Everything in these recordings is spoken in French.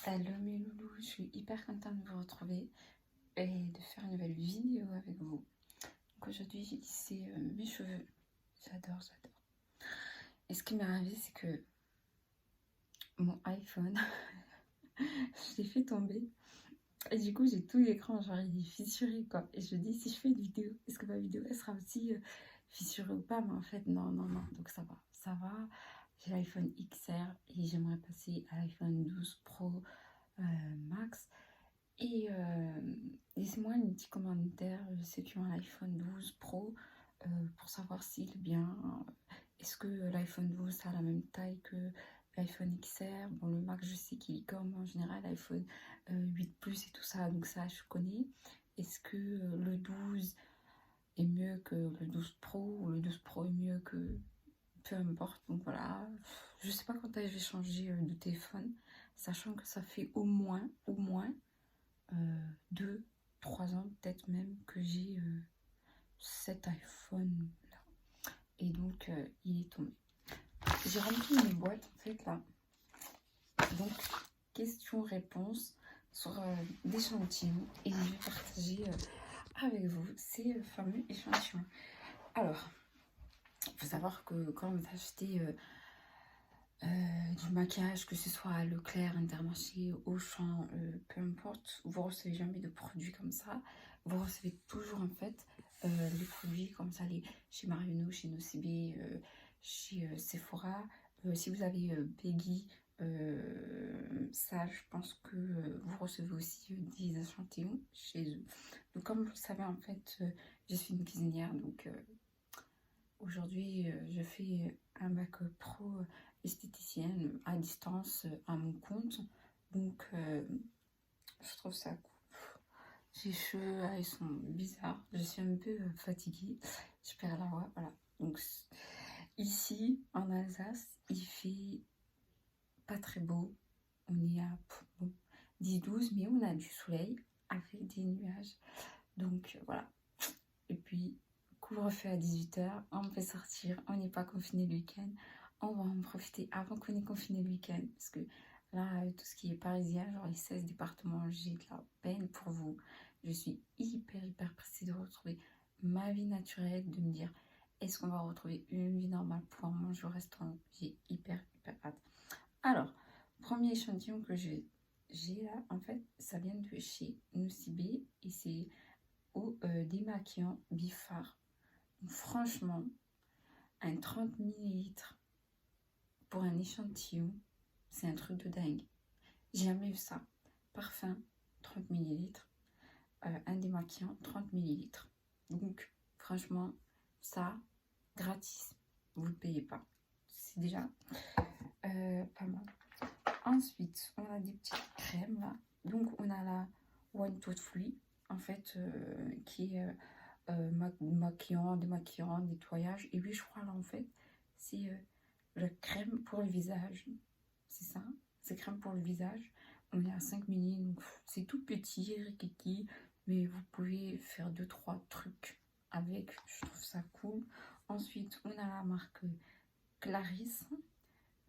Hello mes loulous, je suis hyper contente de vous retrouver et de faire une nouvelle vidéo avec vous. Donc aujourd'hui j'ai lissé mes cheveux, j'adore. Et ce qui m'est arrivé c'est que mon iPhone, je l'ai fait tomber et du coup j'ai tout l'écran, genre il est fissuré quoi. Et je me dis si je fais une vidéo, est-ce que ma vidéo elle sera aussi fissurée ou pas? Mais en fait non, donc ça va. J'ai l'iPhone XR et j'aimerais passer à l'iPhone 12 Pro Max. Et laissez-moi un petit commentaire, ceux qui ont un iPhone 12 Pro, pour savoir s'il est bien. Est-ce que l'iPhone 12 a la même taille que l'iPhone XR? Bon, le Max, je sais qu'il est comme en général l'iPhone 8 Plus et tout ça, donc ça, je connais. Est-ce que le 12 est mieux que le 12 Pro ou le 12 Pro est mieux que... Peu importe, donc voilà. Je sais pas quand je vais changer de téléphone, sachant que ça fait au moins 2, 3 ans peut-être même que j'ai cet iPhone là. Et donc il est tombé. J'ai rempli mes boîtes en fait là. Donc questions-réponses sur des échantillons et je vais partager avec vous ces fameux échantillons. Alors, il faut savoir que quand vous achetez du maquillage, que ce soit à Leclerc, Intermarché, Auchan, peu importe, vous recevez jamais de produits comme ça. Vous recevez toujours en fait les produits comme ça, chez Marionneau, chez Nocibé, chez Sephora. Si vous avez Peggy, ça je pense que vous recevez aussi des échantillons chez eux. Donc comme vous le savez en fait, je suis une cuisinière, donc aujourd'hui je fais un bac pro esthéticienne à distance à mon compte. Donc je trouve ça cool. J'ai les cheveux là, ils sont bizarres, je suis un peu fatiguée, je perds la voix, voilà. Donc ici en Alsace il fait pas très beau, on est à bon, 10-12, mais on a du soleil avec des nuages, donc voilà. Et puis couvre-feu à 18h, on peut sortir, on n'est pas confiné le week-end, on va en profiter avant qu'on ait confiné le week-end, parce que là, tout ce qui est parisien, genre les 16 départements, j'ai de la peine pour vous. Je suis hyper pressée de retrouver ma vie naturelle, de me dire, est-ce qu'on va retrouver une vie normale pour manger au restaurant? J'ai hyper hâte. Alors, premier échantillon que j'ai là, en fait, ça vient de chez Nocibé et c'est au démaquillant Bifard. Franchement, un 30 ml pour un échantillon, c'est un truc de dingue. J'ai jamais vu ça. Parfum, 30 ml. Un démaquillant, 30 ml. Donc, franchement, ça, gratis. Vous ne le payez pas. C'est déjà pas mal. Ensuite, on a des petites crèmes là. Donc, on a la One Tooth Free, en fait, qui est maquillant, démaquillant, nettoyage. Et puis je crois là en fait c'est la crème pour le visage. C'est ça, c'est crème pour le visage. On est à 5 ml, donc c'est tout petit, rikiki, mais vous pouvez faire 2-3 trucs avec, je trouve ça cool. Ensuite, on a la marque Clarisse,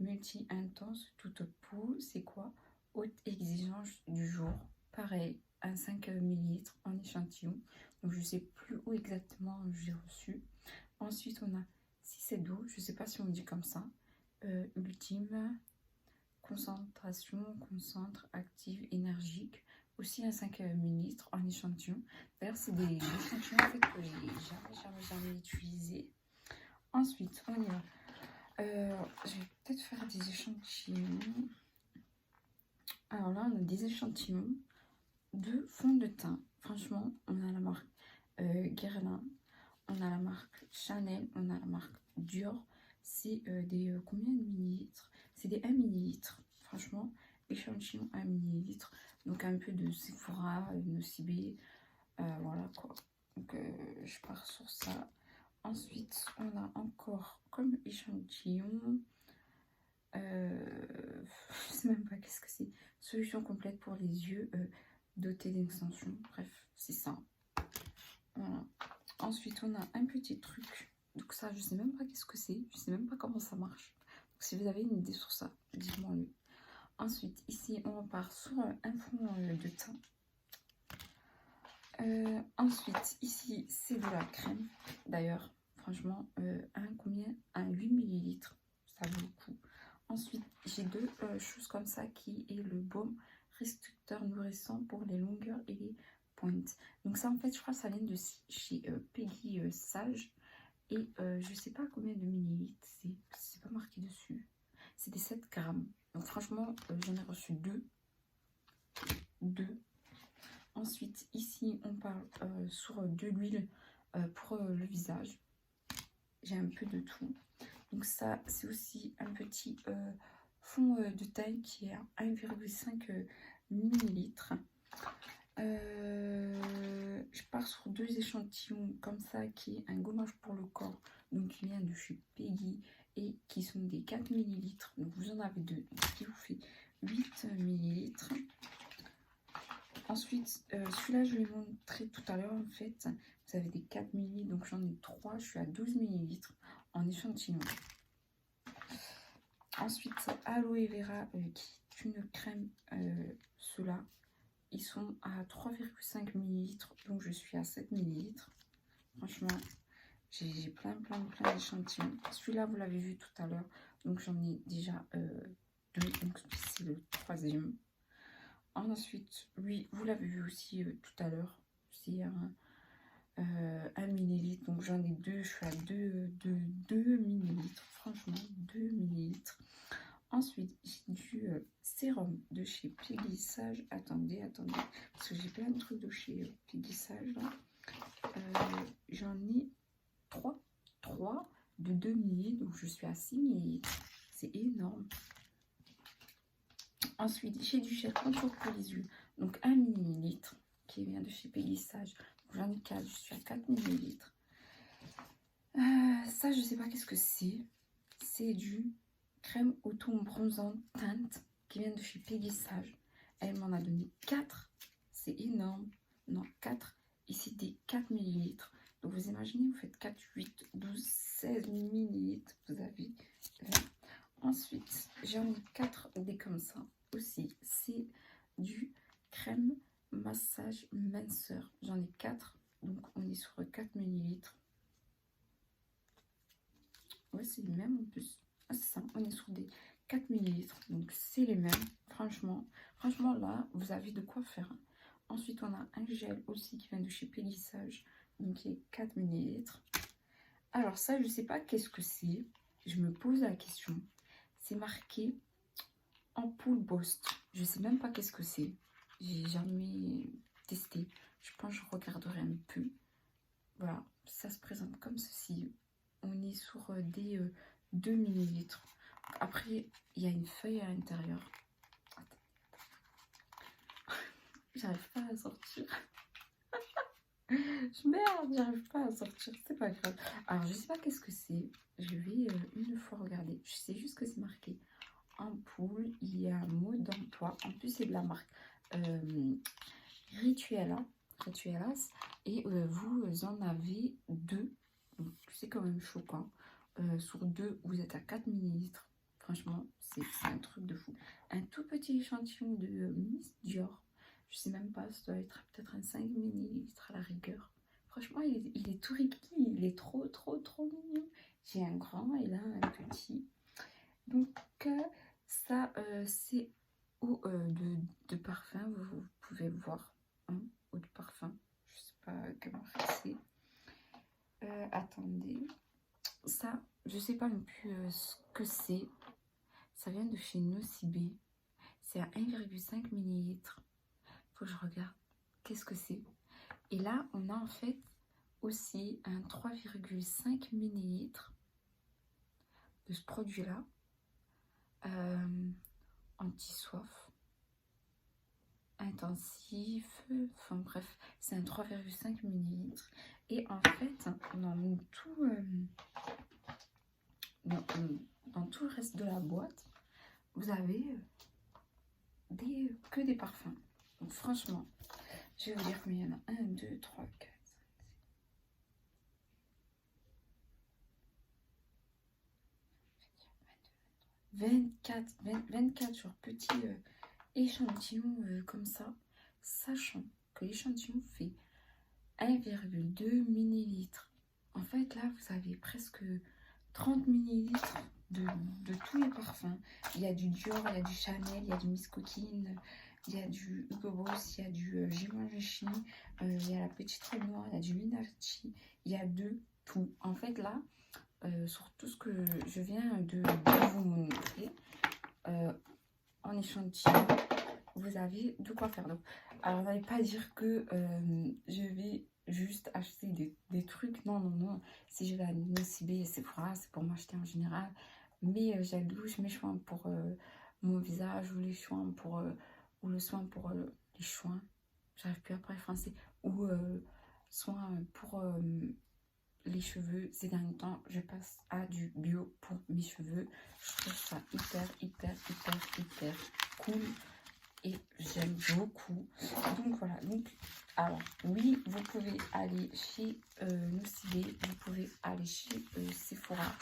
multi-intense, toute peau. C'est quoi? Haute exigence du jour. Pareil, un 5 ml en échantillon. Donc je sais plus où exactement j'ai reçu. Ensuite on a si c'est d'eau, je sais pas si on dit comme ça. Ultime concentration, concentre active énergique. Aussi un 5 ml en échantillon. D'ailleurs c'est des échantillons en fait, que j'ai jamais utilisé. Ensuite on y va. Je vais peut-être faire des échantillons. Alors là on a des échantillons de fond de teint. Franchement, on a la marque Guerlain, on a la marque Chanel, on a la marque Dior. C'est des combien de millilitres? C'est des 1 millilitre. Franchement, échantillon 1 millilitre. Donc un peu de Sephora, Nocibé. Voilà quoi. Donc je pars sur ça. Ensuite, on a encore comme échantillon. Je sais même pas qu'est-ce que c'est. Solution complète pour les yeux. Doté d'extension, bref, c'est ça. Voilà. Ensuite, on a un petit truc. Donc ça, je sais même pas qu'est-ce que c'est. Je sais même pas comment ça marche. Donc si vous avez une idée sur ça, dites-moi le. Ensuite, ici, on repart sur un fond de teint. Ensuite, ici, c'est de la crème. D'ailleurs, franchement, combien? Un 8 ml. Ça vaut le coup. Ensuite, j'ai deux choses comme ça qui est le baume restricteur nourrissant pour les longueurs et les pointes. Donc ça, en fait, je crois que ça vient de chez Peggy Sage. Et je sais pas combien de millilitres c'est pas marqué dessus. C'est des 7 grammes. Donc franchement, j'en ai reçu deux. Ensuite, ici, on parle sur de l'huile pour le visage. J'ai un peu de tout. Donc ça, c'est aussi un petit fond de teint qui est à 1,5 millilitres. Je pars sur deux échantillons comme ça, qui est un gommage pour le corps, donc qui vient de chez Peggy et qui sont des 4 millilitres. Donc vous en avez deux, ce qui vous fait 8 millilitres. Ensuite, celui-là, je l'ai montré tout à l'heure, en fait. Vous avez des 4 millilitres, donc j'en ai 3. Je suis à 12 millilitres en échantillon. Ensuite, Aloe Vera, qui est une crème. Ceux-là, ils sont à 3,5 millilitres, donc je suis à 7 millilitres. Franchement, j'ai plein d'échantillons. Celui-là, vous l'avez vu tout à l'heure, donc j'en ai déjà deux, donc c'est le troisième. Ensuite, lui, vous l'avez vu aussi tout à l'heure, c'est un millilitre, donc j'en ai deux, je suis à 2 millilitres, franchement, 2 millilitres. Ensuite, j'ai du sérum de chez Peggy Sage. Attendez, parce que j'ai plein de trucs de chez Peggy Sage. J'en ai 3 de 2 millilitres, donc je suis à 6 millilitres. C'est énorme. Ensuite, j'ai du gel contour pour les yeux, donc 1 millilitre, qui vient de chez Peggy Sage. J'en ai 4, je suis à 4 millilitres. Ça, je sais pas qu'est-ce que c'est. C'est du crème au ton bronzant teinte qui vient de chez Peggy Sage. Elle m'en a donné 4. C'est énorme. Non, 4. Ici, des 4 millilitres. Donc, vous imaginez, vous faites 4, 8, 12, 16 millilitres. Vous avez là. Ensuite, j'en ai 4 des comme ça aussi. C'est du crème massage minceur. J'en ai 4. Donc, on est sur 4 millilitres. Ouais, c'est les mêmes en plus. Ah, c'est ça, on est sur des 4 millilitres. Donc, c'est les mêmes. Franchement, là, vous avez de quoi faire. Ensuite, on a un gel aussi qui vient de chez Peggy Sage. Donc, qui est 4 millilitres. Alors, ça, je sais pas qu'est-ce que c'est. Je me pose la question. C'est marqué ampoule Bost. Je sais même pas qu'est-ce que c'est. J'ai jamais testé. Je pense que je regarderai un peu. Voilà, ça se présente comme ceci. On est sur des 2 millilitres. Après, il y a une feuille à l'intérieur. J'arrive pas à sortir. Merde, j'arrive pas à sortir. C'est pas grave. Alors, je sais pas qu'est-ce que c'est. Je vais une fois regarder. Je sais juste que c'est marqué ampoule. Il y a un mot d'emploi. En plus, c'est de la marque Rituelas. Et vous en avez 2. Donc, c'est quand même choquant. Sur 2, vous êtes à 4 millilitres. Franchement, c'est un truc de fou. Un tout petit échantillon de Miss Dior. Je sais même pas, ça doit être peut-être un 5 millilitres à la rigueur. Franchement, il est tout riqui. Il est trop mignon. J'ai un grand et là, un petit. Donc, ça, c'est eau de parfum. Vous pouvez voir. Hein, eau de parfum. Je sais pas comment c'est. Attendez. Ça, je sais pas non plus ce que c'est. Ça vient de chez Nocibé. C'est à 1,5 millilitres. Faut que je regarde. Qu'est-ce que c'est? Et là, on a en fait aussi un 3,5 millilitres de ce produit-là. Anti-soif. Intensif. Enfin bref, c'est un 3,5 millilitres. Et en fait, dans tout... dans tout le reste de la boîte, vous avez que des parfums. Donc franchement, je vais vous dire combien il y en a. 1, 2, 3, 4, 5, 6, 24 sur petit échantillon comme ça, sachant que l'échantillon fait 1,2 millilitres. En fait, là, vous avez presque 30 millilitres de tous les parfums. Il y a du Dior, il y a du Chanel, il y a du Miss Coquine, il y a du Hugo Boss, il y a du Givenchy, il y a la Petite Robe Noire, il y a du Minardi, il y a de tout. En fait, là, sur tout ce que je viens de vous montrer, en échantillon, vous avez de quoi faire. Donc, alors, n'allez pas dire que je vais juste acheter des trucs. Non, non, non. Si je vais à Nocibé et Sephora, c'est pour m'acheter en général. Mais j'allouche mes soins pour mon visage ou les soins pour ou le soin pour les soins. J'arrive plus à parler français. Ou soins pour les cheveux. Ces derniers temps, je passe à du bio pour mes cheveux. Je trouve ça hyper cool et j'aime beaucoup. Donc voilà. Donc, alors oui, vous pouvez aller chez Nocibé, vous pouvez aller chez Sephora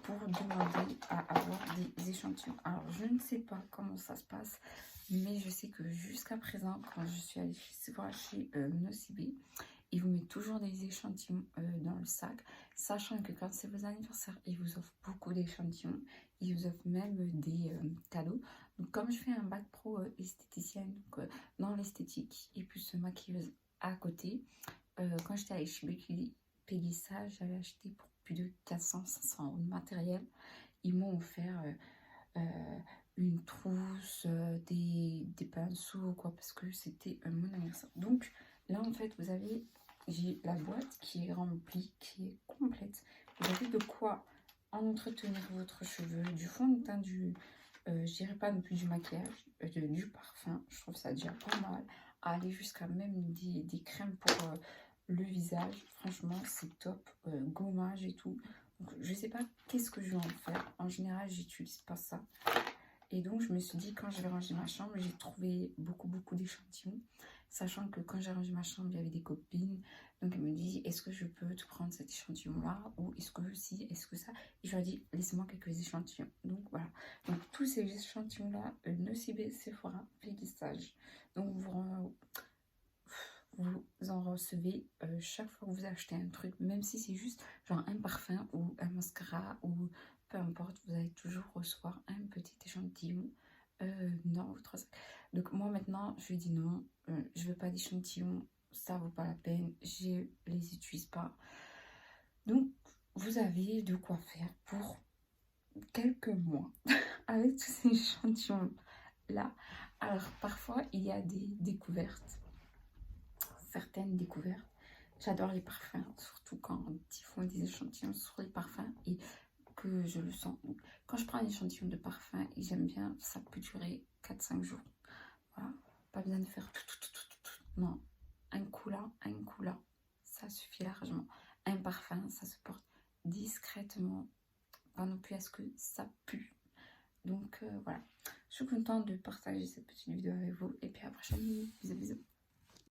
pour demander à avoir des échantillons. Alors je ne sais pas comment ça se passe, mais je sais que jusqu'à présent, quand je suis allée chez Sephora, chez Nocibé, ils vous mettent toujours des échantillons dans le sac, sachant que quand c'est vos anniversaires, ils vous offrent beaucoup d'échantillons. Ils vous offrent même des cadeaux. Donc comme je fais un bac pro esthéticienne, donc, dans l'esthétique, et plus maquilleuse à côté, quand j'étais allée chez Pélissa, j'avais acheté pour plus de 400-500 € de matériel. Ils m'ont offert une trousse, des pinceaux, quoi, parce que c'était mon anniversaire. Donc là, en fait, vous avez, j'ai la boîte qui est remplie, qui est complète. Vous avez de quoi entretenir votre cheveu, du fond de teint, je dirais pas non plus du maquillage, du parfum. Je trouve ça déjà pas mal. Aller jusqu'à même des crèmes pour le visage. Franchement, c'est top. Gommage et tout. Donc, je sais pas qu'est-ce que je vais en faire. En général, j'utilise pas ça. Et donc, je me suis dit, quand je vais ranger ma chambre, j'ai trouvé beaucoup d'échantillons. Sachant que quand j'ai rangé ma chambre, il y avait des copines. Donc, elles me disent, est-ce que je peux te prendre cet échantillon-là? Ou est-ce que si, est-ce que ça? Et je leur dis, laissez-moi quelques échantillons. Donc, voilà. Donc, tous ces échantillons-là, Nocibé, Sephora, Pégissage. Donc, vous en recevez chaque fois que vous achetez un truc, même si c'est juste genre un parfum ou un mascara ou peu importe, vous allez toujours recevoir un petit échantillon dans votre sac. Donc moi maintenant, je lui dis non, je veux pas d'échantillon, ça vaut pas la peine, je les utilise pas. Donc vous avez de quoi faire pour quelques mois avec tous ces échantillons là. Alors parfois il y a des découvertes, certaines découvertes. J'adore les parfums, surtout quand ils font des échantillons sur les parfums et que je le sens. Donc, quand je prends un échantillon de parfum et j'aime bien, ça peut durer 4-5 jours. Voilà, pas besoin de faire tout. Non, un coup là, ça suffit largement. Un parfum, ça se porte discrètement, pas non plus à ce que ça pue. Donc voilà, je suis contente de partager cette petite vidéo avec vous et puis à la prochaine. Bisous.